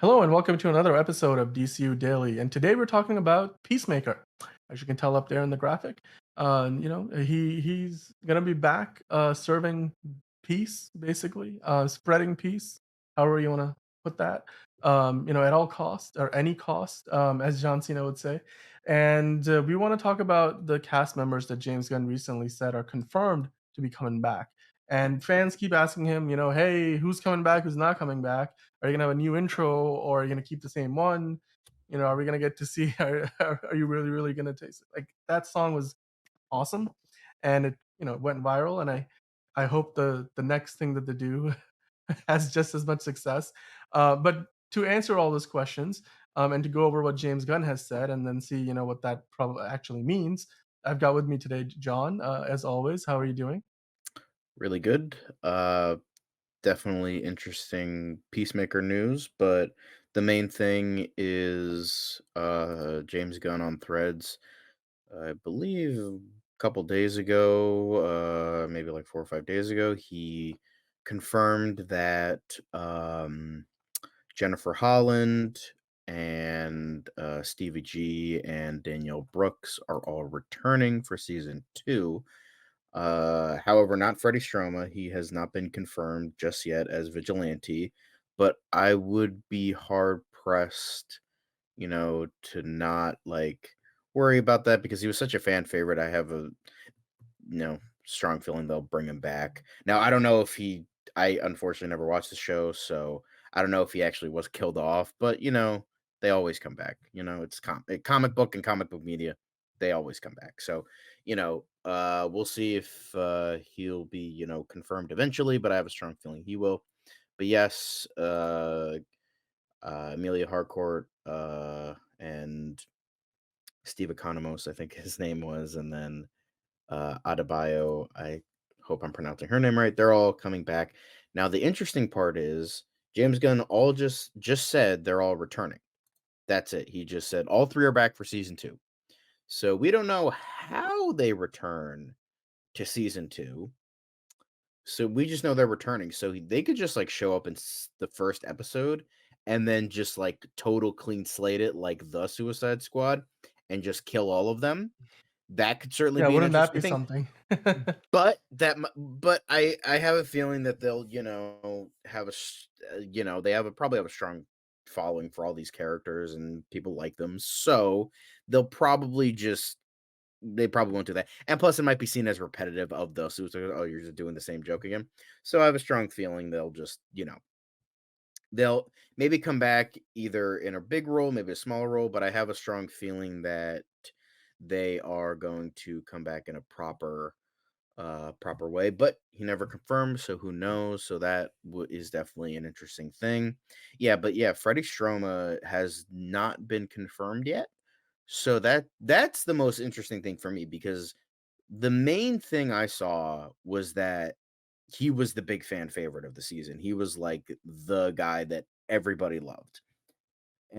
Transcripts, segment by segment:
Hello and welcome to another episode of DCU Daily. And today we're talking about Peacemaker. As you can tell up there in the graphic, he's gonna be back serving peace, basically, spreading peace, however you want to put that. At all cost or any cost, as John Cena would say. And we want to talk about the cast members that James Gunn recently said are confirmed to be coming back. And fans keep asking him, hey, who's coming back? Who's not coming back? Are you gonna have a new intro, or are you gonna keep the same one? Are we gonna get to see? Are you really gonna taste it? Like that song was awesome, and it went viral. And I hope the next thing that they do has just as much success. But to answer all those questions, and to go over what James Gunn has said, and then see what that probably actually means, I've got with me today John. As always, how are you doing? Really good. Definitely interesting Peacemaker news, but the main thing is James Gunn on Threads. I believe a couple days ago, maybe like 4 or 5 days ago, he confirmed that Jennifer Holland and Stevie G and Danielle Brooks are all returning for season 2. However, not Freddie Stroma. He has not been confirmed just yet as Vigilante, but I would be hard pressed, to not worry about that because he was such a fan favorite. I have a strong feeling they'll bring him back. Now, I don't know if I unfortunately never watched the show, so I don't know if he actually was killed off, but they always come back. It's comic book and comic book media. They always come back. So, we'll see if he'll be, confirmed eventually, but I have a strong feeling he will. But yes, Amelia Harcourt and Steve Economos, I think his name was, and then Adebayo. I hope I'm pronouncing her name right. They're all coming back. Now, the interesting part is James Gunn all just said they're all returning. That's it. He just said all three are back for season 2. So we don't know how they return to season 2. So we just know they're returning. So they could just show up in the first episode and then just total clean slate it like the Suicide Squad and just kill all of them. That could certainly Yeah, be an wouldn't that interesting be thing. something? But I have a feeling that they'll, have they probably have a strong following for all these characters and people like them. So they'll probably just they probably won't do that. And plus it might be seen as repetitive of the Suicide. Oh, you're just doing the same joke again. So I have a strong feeling they'll just, they'll maybe come back either in a big role, maybe a smaller role, but I have a strong feeling that they are going to come back in a proper way, but he never confirmed, so who knows? So that is definitely an interesting thing. Yeah, but yeah, Freddie Stroma has not been confirmed yet. So that's the most interesting thing for me because the main thing I saw was that he was the big fan favorite of the season. He was like the guy that everybody loved.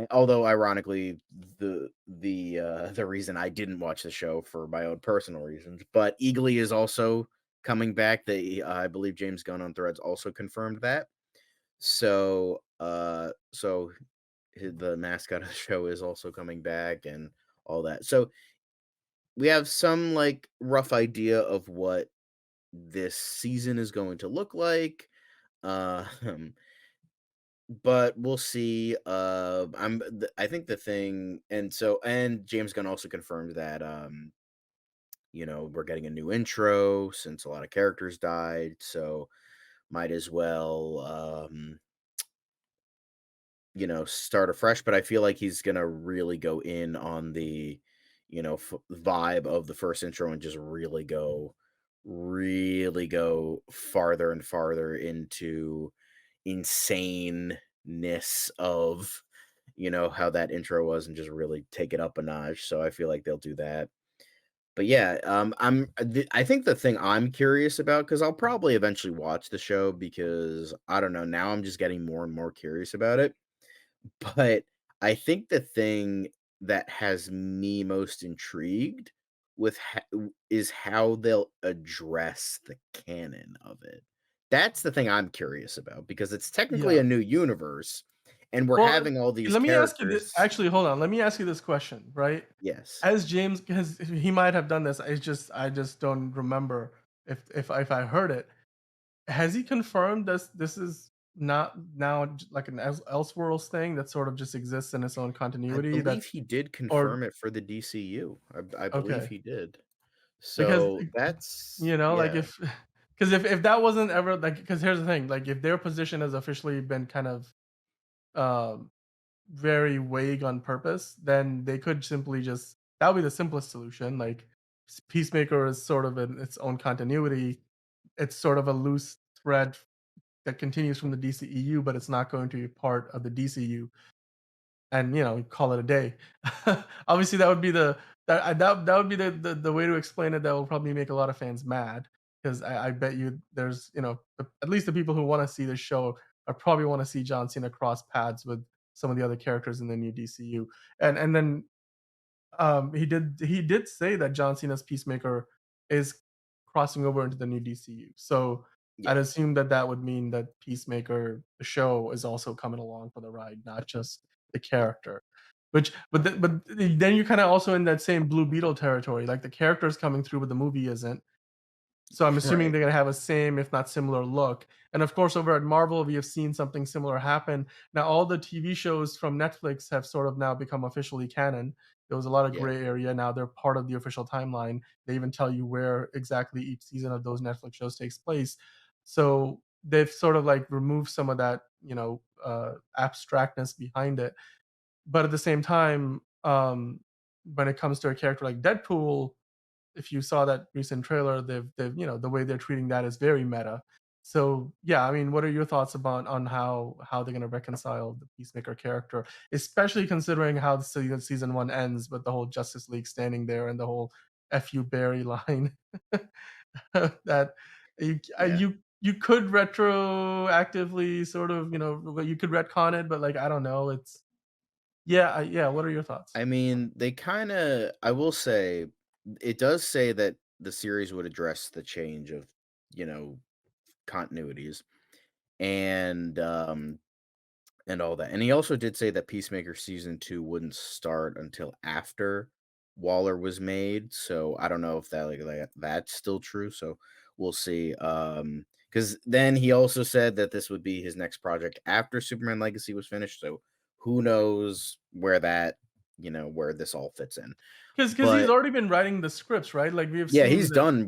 Although ironically, the reason I didn't watch the show for my own personal reasons, but Eagly is also coming back. I believe James Gunn on Threads also confirmed that. So the mascot of the show is also coming back and all that. So we have some rough idea of what this season is going to look like. Um, But we'll see. I think the thing, and James Gunn also confirmed that we're getting a new intro since a lot of characters died, so might as well start afresh. But I feel like he's gonna really go in on the vibe of the first intro and just really go farther and farther into insaneness of how that intro was and just really take it up a notch. So I feel like they'll do that. But yeah, I think the thing I'm curious about, because I'll probably eventually watch the show, because I don't know, now I'm just getting more and more curious about it. But I think the thing that has me most intrigued is how they'll address the canon of it. That's the thing I'm curious about because it's technically Yeah. a new universe, and we're Well, having all these let me ask you this. characters. Actually, hold on. Let me ask you this question, right? Yes. As James, because he might have done this, I just don't remember if I heard it. Has he confirmed this is not now like an Elseworlds thing that sort of just exists in its own I continuity that believe he did or confirm it for the DCU. I believe okay, he did. because So that's like yeah. if because if that wasn't ever like because here's the thing, like if their position has officially been kind of um very vague on purpose, then they could simply just that would be the simplest solution. Like Peacemaker is sort of in its own continuity. It's sort of a loose thread that continues from the DCEU, but it's not going to be part of the DCU. And call it a day. Obviously, that would be that would be the way to explain it. That will probably make a lot of fans mad because I bet you there's at least the people who want to see this show are probably want to see John Cena cross paths with some of the other characters in the new DCU. And then he did say that John Cena's Peacemaker is crossing over into the new DCU. So I'd Yes. assume that that would mean that Peacemaker, the show, is also coming along for the ride, not just the character. But then you're kind of also in that same Blue Beetle territory. Like the character's coming through, but the movie isn't. So I'm assuming Right. they're gonna have a same, if not similar look. And of course, over at Marvel, we have seen something similar happen. Now, all the TV shows from Netflix have sort of now become officially canon. There was a lot of Yeah. gray area. Now they're part of the official timeline. They even tell you where exactly each season of those Netflix shows takes place. So they've sort of like removed some of that, abstractness behind it. But at the same time, when it comes to a character like Deadpool, if you saw that recent trailer, they've the way they're treating that is very meta. So yeah, I mean, what are your thoughts about on how they're gonna reconcile the Peacemaker character, especially considering how the season one ends with the whole Justice League standing there and the whole "F you Barry" line that Yeah. you could retroactively sort of you could retcon it, but like I don't know, it's yeah yeah. What are your thoughts? I mean, they kinda I will say, it does say that the series would address the change of, you know, continuities and, and all that, and he also did say that Peacemaker season 2 wouldn't start until after Waller was made, so I don't know if that's still true, so we'll see, because then he also said that this would be his next project after Superman Legacy was finished, so who knows where where this all fits in. Because he's But already been writing the scripts, right? Like, we have yeah, seen the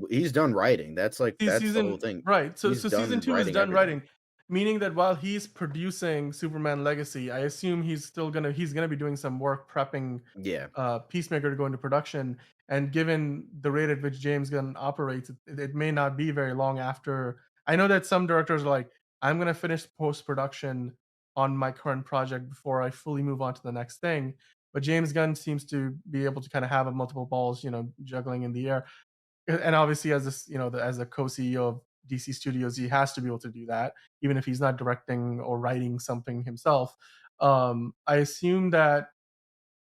he's done writing, that's the whole season thing. right, so He's so season done 2 is writing done everything. writing, meaning that while he's producing Superman Legacy, I assume he's gonna be doing some work prepping, Yeah, Peacemaker to go into production, and given the rate at which James Gunn operates, it may not be very long after. I know that some directors are like, "I'm gonna finish post-production on my current project before I fully move on to the next thing," but James Gunn seems to be able to kinda have a multiple balls, juggling in the air. And obviously, as this, as a co-CEO of DC Studios, he has to be able to do that, even if he's not directing or writing something himself. I assume that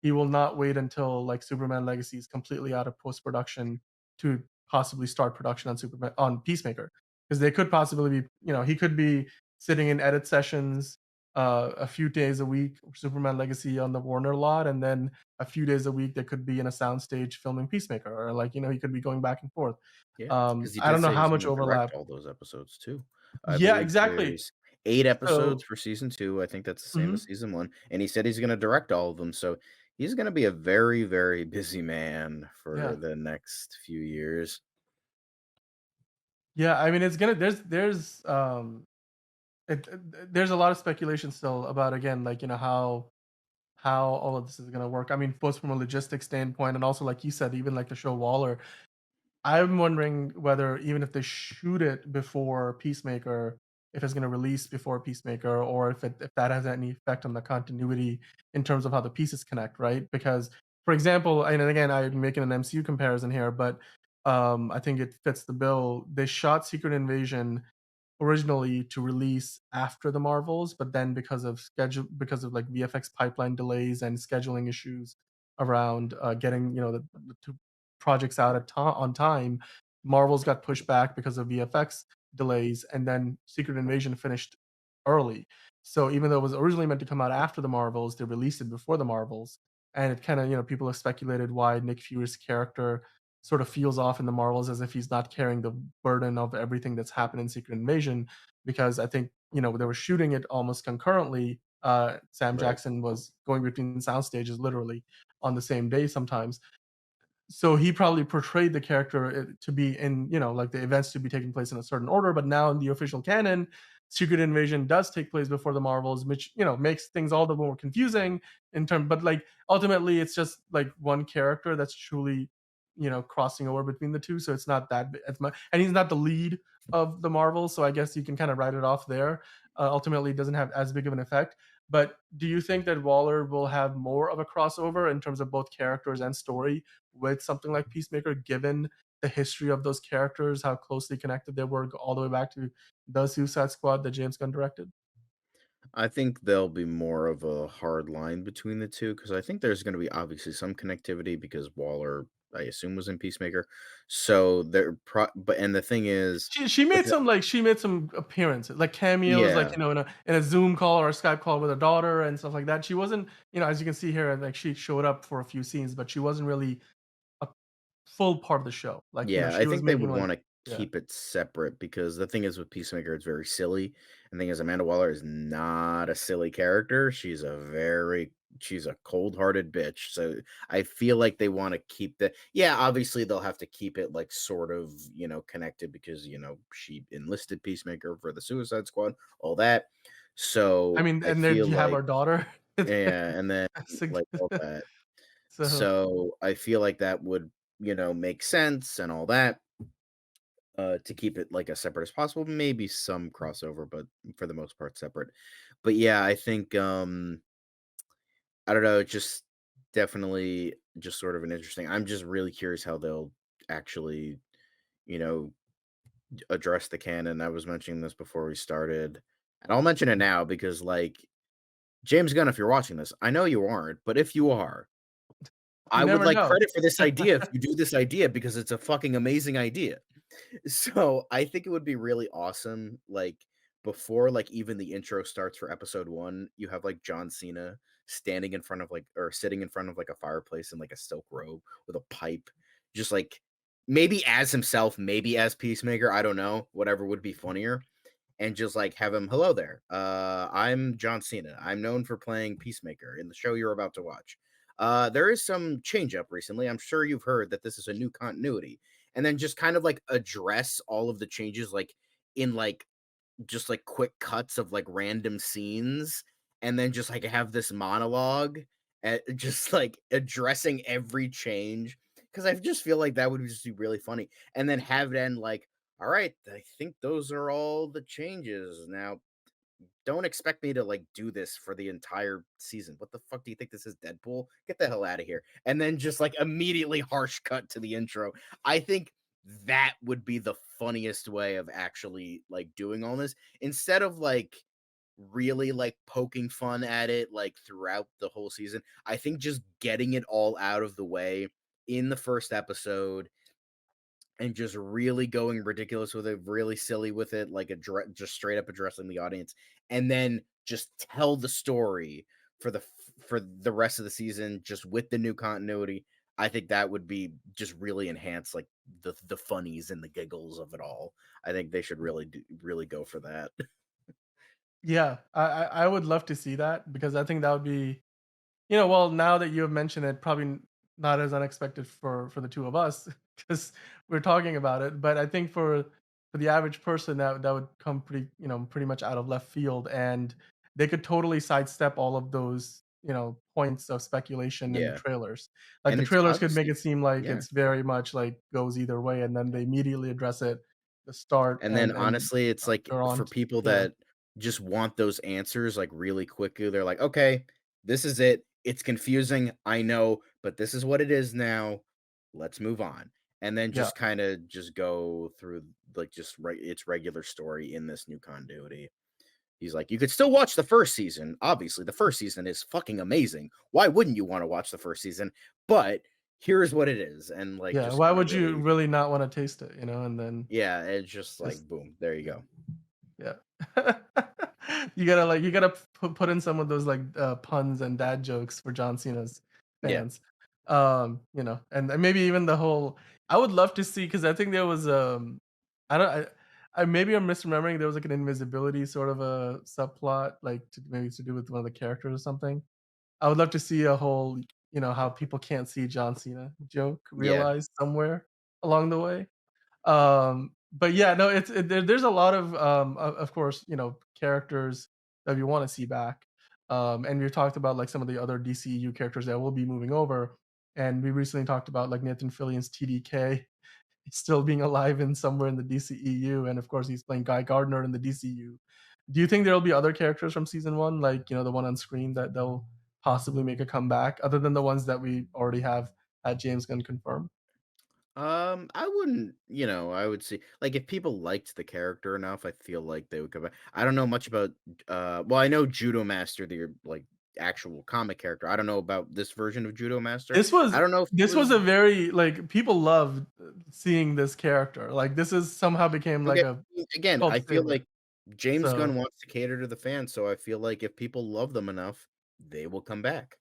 he will not wait until like Superman Legacy is completely out of post production to possibly start production on Superman on Peacemaker, because they could possibly be, he could be sitting in edit sessions a few days a week, Superman Legacy on the Warner lot, and then a few days a week they could be in a soundstage filming Peacemaker, or like he could be going back and forth. yeah, because he I did don't know say how he's much gonna direct overlap. all those episodes too. I Yeah, believe exactly. there's 8 episodes So, for season 2, I think that's the same as mhm, season 1, and he said he's gonna direct all of them, so he's gonna be a very, very busy man for yeah, the next few years. yeah. I mean, it's gonna there's a lot of speculation still about, again, like how all of this is gonna work. I mean, both from a logistics standpoint and also, like you said, even like the show Waller. I'm wondering whether even if they shoot it before Peacemaker, if it's gonna release before Peacemaker, or if that has any effect on the continuity in terms of how the pieces connect, right? Because, for example, and again, I'm making an MCU comparison here, but I think it fits the bill. They shot Secret Invasion originally to release after the Marvels, but then because of like VFX pipeline delays and scheduling issues around getting the two projects out on time, Marvels got pushed back because of VFX delays, and then Secret Invasion finished early. So even though it was originally meant to come out after the Marvels, they released it before the Marvels, and it kinda, people have speculated why Nick Fury's character sort of feels off in the Marvels as if he's not carrying the burden of everything that's happened in Secret Invasion, because I think, they were shooting it almost concurrently. Sam Right. Jackson was going between sound stages literally on the same day sometimes. So he probably portrayed the character to be in, like the events to be taking place in a certain order. But now in the official canon, Secret Invasion does take place before the Marvels, which makes things all the more confusing in term. But like ultimately, it's just like one character that's truly crossing over between the two. So it's not that as much, and he's not the lead of the Marvels. So I guess you can kind of write it off there. Ultimately, it doesn't have as big of an effect. But do you think that Waller will have more of a crossover in terms of both characters and story with something like Peacemaker, given the history of those characters, how closely connected they were all the way back to the Suicide Squad that James Gunn directed? I think there'll be more of a hard line between the 2 because I think there's gonna be obviously some connectivity because Waller, I assume, was in Peacemaker. So there but and the thing is She with made the some she made some appearances, like cameos, like yeah, in a Zoom call or a Skype call with her daughter and stuff like that. She wasn't, as you can see here, like she showed up for a few scenes, but she wasn't really a full part of the show. Like, yeah, I she was think they making would like wanna yeah. keep it separate because the thing is with Peacemaker, it's very silly, and the thing is Amanda Waller is not a silly character, she's a cold-hearted bitch, so I feel like they wanna keep the yeah, obviously, they'll have to keep it, like, sort of, connected because, she enlisted Peacemaker for the Suicide Squad, all that, I so mean, I and then feel you have like our daughter. yeah, and then, That's a like, all that. so So, I feel like that would, make sense and all that, to keep it, like, as separate as possible, maybe some crossover, but for the most part, separate. But, yeah, I think, I don't know, just definitely just sort of an interesting I'm just really curious how they'll actually, you know, address the canon. I was mentioning this before we started, and I'll mention it now because, like, James Gunn, if you're watching this, I know you aren't, but if you are, you I would never like know. credit for this idea if you do this idea because it's a fucking amazing idea. So, I think it would be really awesome, like, before, like, even the intro starts for episode 1, you have, like, John Cena standing in front of, like or sitting in front of, like, a fireplace in, like, a silk robe with a pipe, just, like, maybe as himself, maybe as Peacemaker, I don't know, whatever would be funnier, and just like have him, hello there. I'm John Cena. I'm known for playing Peacemaker in the show you're about to watch. There is some change up recently. I'm sure you've heard that this is a new continuity. And then just kind of like address all of the changes, like in like just like quick cuts of like random scenes, and then just like have this monologue, just like addressing every change. Because I just feel like that would just be really funny. And then have it end like, all right, I think those are all the changes. Now, don't expect me to like do this for the entire season. What the fuck do you think this is, Deadpool? Get the hell out of here. And then just like immediately harsh cut to the intro. I think that would be the funniest way of actually like doing all this instead of like really like poking fun at it like throughout the whole season. I think just getting it all out of the way in the first episode and just really going ridiculous with it, really silly with it, like just straight up addressing the audience, and then just tell the story for the rest of the season, just with the new continuity. I think that would be just really enhance like the funnies and the giggles of it all. I think they should really go for that. Yeah, I would love to see that because I think that would be, well, now that you have mentioned it, probably not as unexpected for the two of us because we're talking about it. But I think for the average person, that would come pretty much out of left field, and they could totally sidestep all of those points of speculation in the Yeah, trailers. Like and the it's trailers could make obviously it seem like yeah. it's very much like goes either way, and then they immediately address it, the start, And then and honestly, it's like they're on. for people Yeah, that just want those answers like really quickly, they're like, okay, this is it. It's confusing. I know, but this is what it is now. Let's move on. And then yeah. just kind of just go through like just its regular story in this new continuity. He's like, you could still watch the first season. Obviously, the first season is fucking amazing. Why wouldn't you want to watch the first season? But here's what it is. And like Yeah, just why kind of would you really, really not wanna taste it, and then yeah, it's just like just boom, there you yeah, go. yeah. You gotta put in some of those, like, puns and dad jokes for John Cena's Yeah, fans. And maybe even the whole I would love to see because I think there was, I don't I maybe I'm misremembering, there was, like, an invisibility sort of a subplot, like, maybe to do with one of the characters or something. I would love to see a whole, how people can't see John Cena joke yeah, realized somewhere along the way. But yeah, no, there's a lot of course, characters that we wanna see back. And we've talked about, like, some of the other DCU characters that will be moving over, and we recently talked about, like, Nathan Fillion's TDK still being alive in somewhere in the DCEU, and of course, he's playing Guy Gardner in the DCU. Do you think there'll be other characters from season 1, like, the one on screen that they'll possibly make a comeback, other than the ones that we already have had James Gunn confirm? I wouldn't, I would see like if people liked the character enough, I feel like they would come back. I don't know much about well, I know Judo Master, the like actual comic character. I don't know about this version of Judo Master. This was I don't know if he this was was a very like, people loved, seeing this character, like, this is somehow became like okay. a Again, cult I feel favorite, like James so, Gunn wants to cater to the fans, so I feel like if people love them enough, they will come back.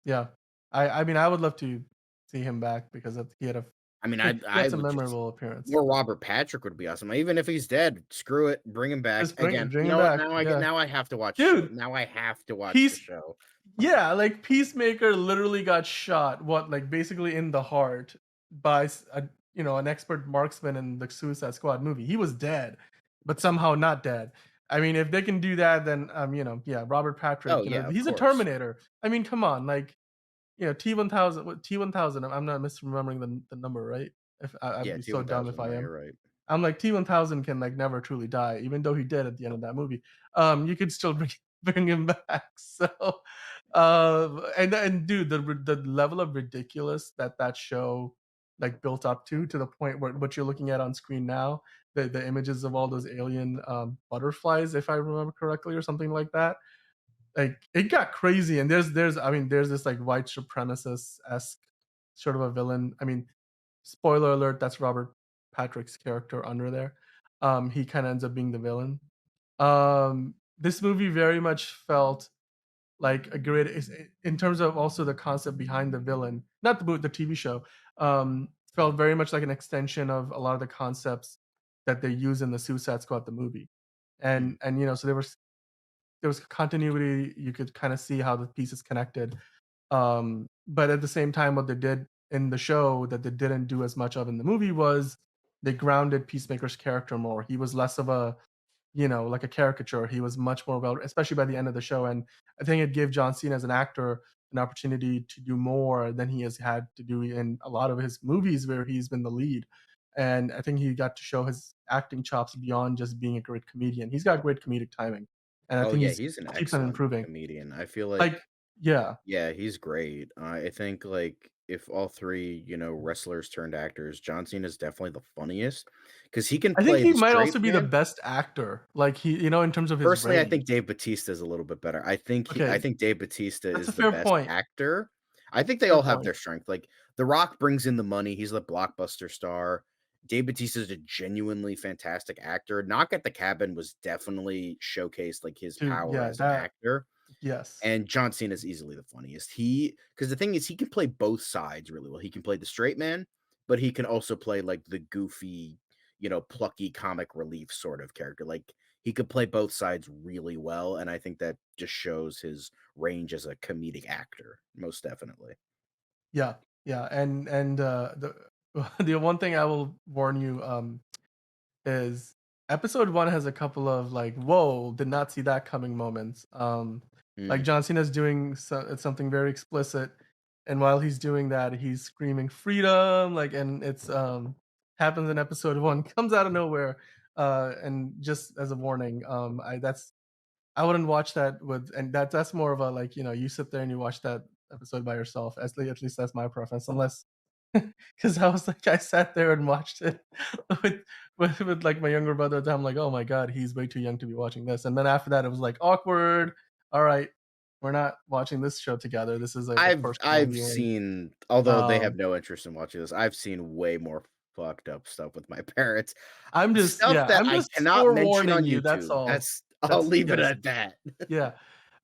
yeah. I mean, I would love to see him back because of he had a I mean, he I had some would just memorable appearance. or Robert Patrick would be awesome. Even if he's dead, screw it, bring him back. Just Again, bring you him know what? back, yeah. Now I have to watch Dude, now I have to watch the Peace show. yeah, like, Peacemaker literally got shot, what, like, basically in the heart by an expert marksman in the Suicide Squad movie. He was dead, but somehow not dead. I mean, if they can do that, then, yeah, Robert Oh, Patrick, yeah, of he's a course. Terminator. I mean, come on, like, T-1000 what T-1000, I'm not misremembering the number, right? If I'd Yeah, be so dumb if T-1000, I no, am. you're right. I'm like, T-1000 can, like, never truly die, even though he did at the end of that movie. You could still bring him back. So, and dude, the level of ridiculous that show, like, built up to the point where what you're looking at on screen now, the images of all those alien, butterflies, if I remember correctly, or something like that, like, it got crazy, and there's this, like, white supremacist-esque sort of a villain. I mean, spoiler alert, that's Robert Patrick's character under there. He kinda ends up being the villain. This movie very much felt like a great is in terms of also the concept behind the villain, not the TV show, felt very much like an extension of a lot of the concepts that they use in the Suicide Squad, the movie. Mm. So there was continuity, you could kinda see how the pieces connected. But at the same time, what they did in the show that they didn't do as much of in the movie was they grounded Peacemaker's character more. He was less of a, like a caricature. He was much more well, especially by the end of the show. And I think it gave John Cena as an actor an opportunity to do more than he has had to do in a lot of his movies where he's been the lead. And I think he got to show his acting chops beyond just being a great comedian. He's got great comedic timing, and I Oh, think yeah, he's he's an keeps on excellent improving. comedian. I feel like Like, yeah, yeah, he's great. I think, like, if all 3, wrestlers turned actors, John Cena's definitely the funniest because he can I think play he the might straight also be the man. best actor, like, in terms of his Personally, I range. think Dave Batista is a little bit better. I Okay, think Dave Batista that's a is the fair best point, actor. I think they fair all have point. their strength. Like, The Rock brings in the money, he's the blockbuster star. Dave Batista is a genuinely fantastic actor. Knock at the Cabin was definitely showcased, like, his Dude, power yeah, as an that actor, yes. and John Cena is easily the funniest. Because the thing is he can play both sides really well. He can play the straight man, but he can also play, like, the goofy, plucky comic relief sort of character. Like, he could play both sides really well, and I think that just shows his range as a comedic actor, most definitely. Yeah, yeah, the the one thing I will warn you, is episode 1 has a couple of, like, "Whoa, did not see that coming" moments. Like, Mm, John Cena's doing something very explicit, and while he's doing that, he's screaming freedom, like, and it's, happens in episode 1, comes out of nowhere, and just as a warning, I wouldn't watch that with and that's more of a, like, you sit there and you watch that episode by yourself, at least that's my preference, unless because I was like, I sat there and watched it with with, like, my younger brother at the time, like, "Oh my god, he's way too young to be watching this," and then after that, it was like, "Awkward. Alright, we're not watching this show together. This is, like, a personal I've viewing." seen although they have Um, no interest in watching this, I've seen way more fucked up stuff with my parents. I'm just Stuff yeah, that I'm I just cannot mention forewarning on you, that's YouTube. all. I'll That's leave it that's at that. yeah.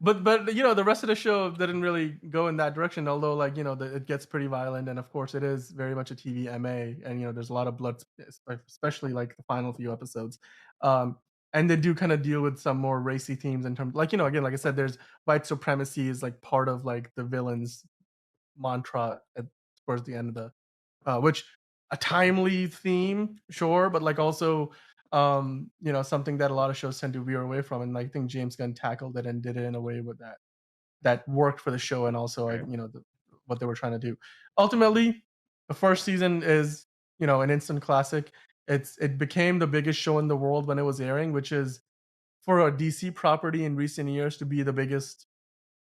But, you know, the rest of the show didn't really go in that direction, although, like, you know, it gets pretty violent, and of course, it is very much a TV MA, and, you know, there's a lot of blood, especially, like, the final few episodes. Um, and they do kinda deal with some more racy themes in terms like, you know, again, like I said, there's white supremacy is, like, part of, like, the villain's mantra towards the end of the which a timely theme, sure, but like also, you know, something that a lot of shows tend to veer away from, and I think James Gunn tackled it and did it in a way with that worked for the show, and also like Right. you know what they were trying to do. Ultimately, the first season is you know an instant classic. It became the biggest show in the world when it was airing, which is for a DC property in recent years to be the biggest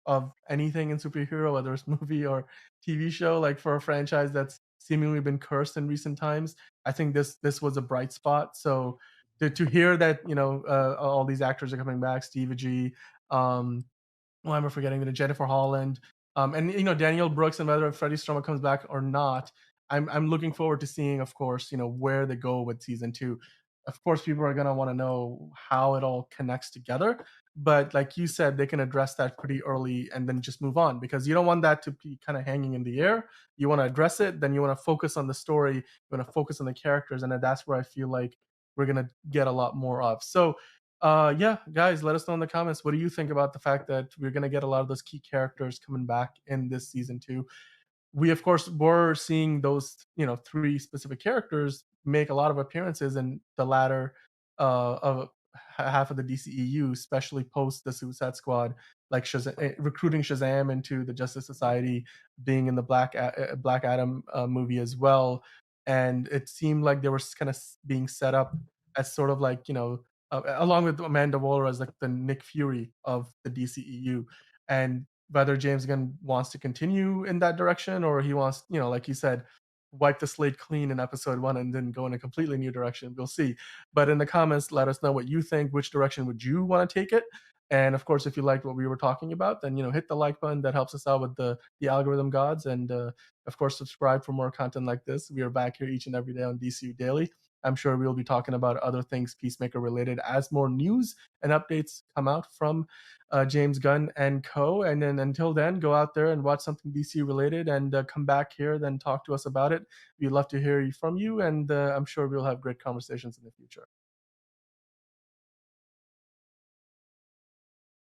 of anything in superhero, whether it's movie or TV show, like for a franchise that's seemingly been cursed in recent times. I think this was a bright spot. So to hear that you know all these actors are coming back, Steve Agee, why am I forgetting the Jennifer Holland, and you know Danielle Brooks, and whether Freddie Stroma comes back or not, I'm looking forward to seeing, of course, you know where they go with season two. Of course, people are gonna want to know how it all connects together, but like you said, they can address that pretty early and then just move on because you don't want that to be kind of hanging in the air. You want to address it, then you want to focus on the story, you want to focus on the characters, and then that's where I feel like we're gonna get a lot more of. So yeah, guys, let us know in the comments. What do you think about the fact that we're gonna get a lot of those key characters coming back in this season two? We of course were seeing those you know three specific characters make a lot of appearances in the latter of half of the DCEU, especially post the Suicide Squad, like recruiting Shazam into the Justice Society, being in the Black Adam movie as well, and it seemed like they were kind of being set up as sort of like you know along with Amanda Waller as like the Nick Fury of the DCEU, and whether James Gunn wants to continue in that direction or he wants, you know, like you said, wipe the slate clean in episode one and then go in a completely new direction. We'll see. But in the comments, let us know what you think. Which direction would you want to take it? And of course, if you liked what we were talking about, then you know hit the like button. That helps us out with the algorithm gods. And of course, subscribe for more content like this. We are back here each and every day on DCU Daily. I'm sure we'll be talking about other things Peacemaker related as more news and updates come out from James Gunn and co. And then until then, go out there and watch something DC related and come back here, then talk to us about it. We'd love to hear from you, and I'm sure we'll have great conversations in the future.